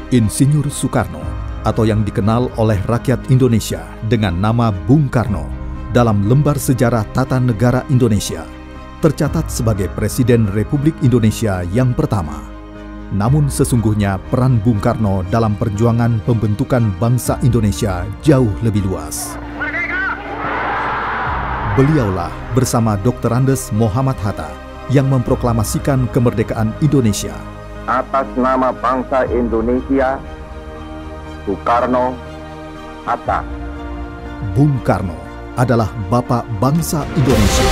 Insinyur Soekarno, atau yang dikenal oleh rakyat Indonesia dengan nama Bung Karno, dalam lembar sejarah tata negara Indonesia, tercatat sebagai Presiden Republik Indonesia yang pertama. Namun sesungguhnya peran Bung Karno dalam perjuangan pembentukan bangsa Indonesia jauh lebih luas. Beliaulah bersama Dr. Andes Muhammad Hatta yang memproklamasikan kemerdekaan Indonesia. Atas nama bangsa Indonesia, Soekarno Hatta. Bung Karno adalah Bapak bangsa Indonesia.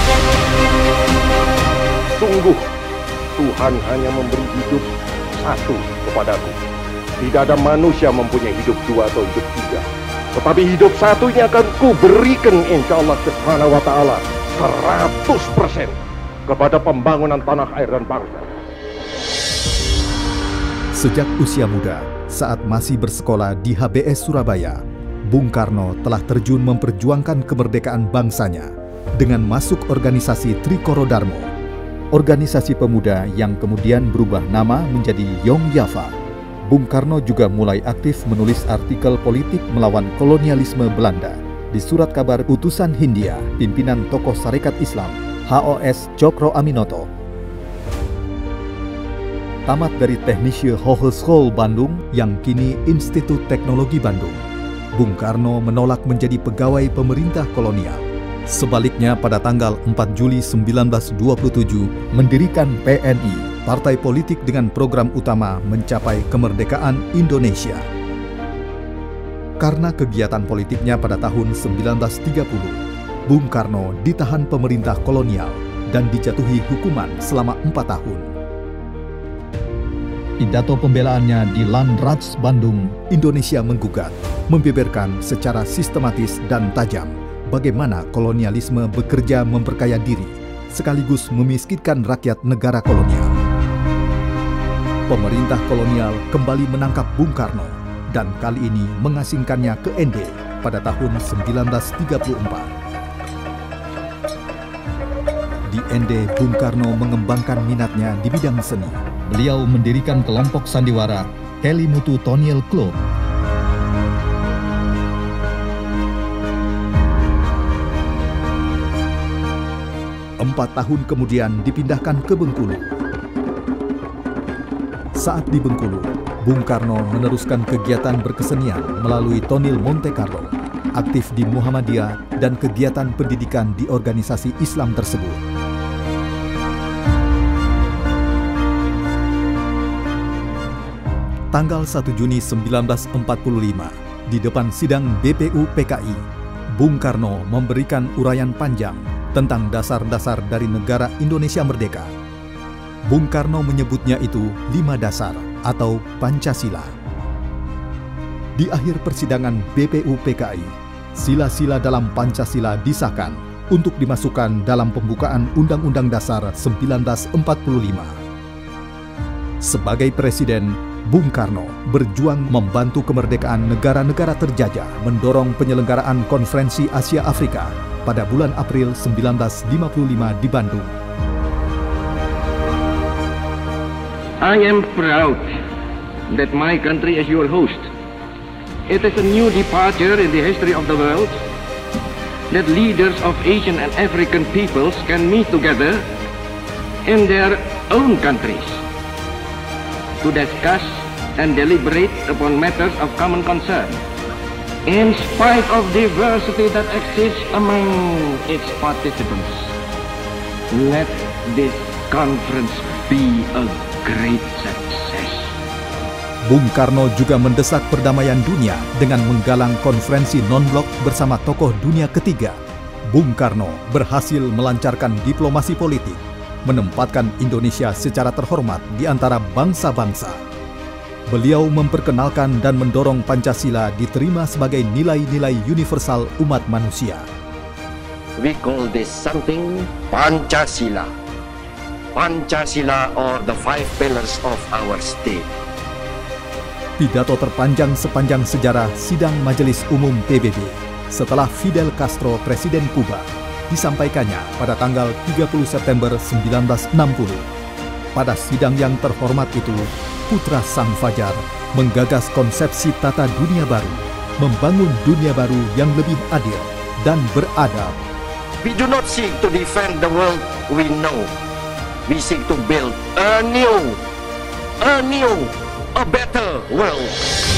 Sungguh, Tuhan hanya memberi hidup satu kepadaku. Tidak ada manusia mempunyai hidup dua atau hidup tiga. Tetapi hidup satunya akan kuberikan insya Allah Subhanahu wa Ta'ala 100% kepada pembangunan tanah air dan bangsa. Sejak usia muda, saat masih bersekolah di HBS Surabaya, Bung Karno telah terjun memperjuangkan kemerdekaan bangsanya dengan masuk organisasi Trikoro Darmo, organisasi pemuda yang kemudian berubah nama menjadi Young Java. Bung Karno juga mulai aktif menulis artikel politik melawan kolonialisme Belanda di surat kabar utusan Hindia pimpinan tokoh Sarekat Islam HOS Cokro Aminoto. Tamat dari Technische Hogeschool Bandung yang kini Institut Teknologi Bandung, Bung Karno menolak menjadi pegawai pemerintah kolonial. Sebaliknya pada tanggal 4 Juli 1927 mendirikan PNI, partai politik dengan program utama mencapai kemerdekaan Indonesia. Karena kegiatan politiknya pada tahun 1930, Bung Karno ditahan pemerintah kolonial dan dijatuhi hukuman selama 4 tahun. Pidato pembelaannya di Landrats Bandung, Indonesia menggugat, membeberkan secara sistematis dan tajam bagaimana kolonialisme bekerja memperkaya diri, sekaligus memiskinkan rakyat negara kolonial. Pemerintah kolonial kembali menangkap Bung Karno dan kali ini mengasingkannya ke ND pada tahun 1934. Di ND, Bung Karno mengembangkan minatnya di bidang seni. Beliau mendirikan kelompok sandiwara Kelimutu Toniel Club. Empat tahun kemudian dipindahkan ke Bengkulu. Saat di Bengkulu, Bung Karno meneruskan kegiatan berkesenian melalui Tonil Monte Carlo, aktif di Muhammadiyah dan kegiatan pendidikan di organisasi Islam tersebut. Tanggal 1 Juni 1945, di depan sidang BPU PKI, Bung Karno memberikan uraian panjang tentang dasar-dasar dari negara Indonesia merdeka. Bung Karno menyebutnya itu 5 dasar atau Pancasila. Di akhir persidangan BPU PKI, sila-sila dalam Pancasila disahkan untuk dimasukkan dalam pembukaan Undang-Undang Dasar 1945. Sebagai Presiden, Bung Karno berjuang membantu kemerdekaan negara-negara terjajah mendorong penyelenggaraan Konferensi Asia Afrika pada bulan April 1955 di Bandung. I am proud that my country is your host. It is a new departure in the history of the world that leaders of Asian and African peoples can meet together in their own countries to discuss and deliberate upon matters of common concern, in spite of diversity that exists among its participants. Let this conference be a great success. Bung Karno juga mendesak perdamaian dunia dengan menggalang konferensi non-blok bersama tokoh dunia ketiga. Bung Karno berhasil melancarkan diplomasi politik, menempatkan Indonesia secara terhormat di antara bangsa-bangsa. Beliau memperkenalkan dan mendorong Pancasila diterima sebagai nilai-nilai universal umat manusia. We call this something Pancasila. Pancasila or the 5 pillars of our state. Pidato terpanjang sepanjang sejarah sidang Majelis Umum PBB setelah Fidel Castro Presiden Kuba disampaikannya pada tanggal 30 September 1960. Pada sidang yang terhormat itu, putra Sang Fajar menggagas konsepsi tata dunia baru, membangun dunia baru yang lebih adil dan beradab. We do not seek to defend the world we know. We seek to build a better world.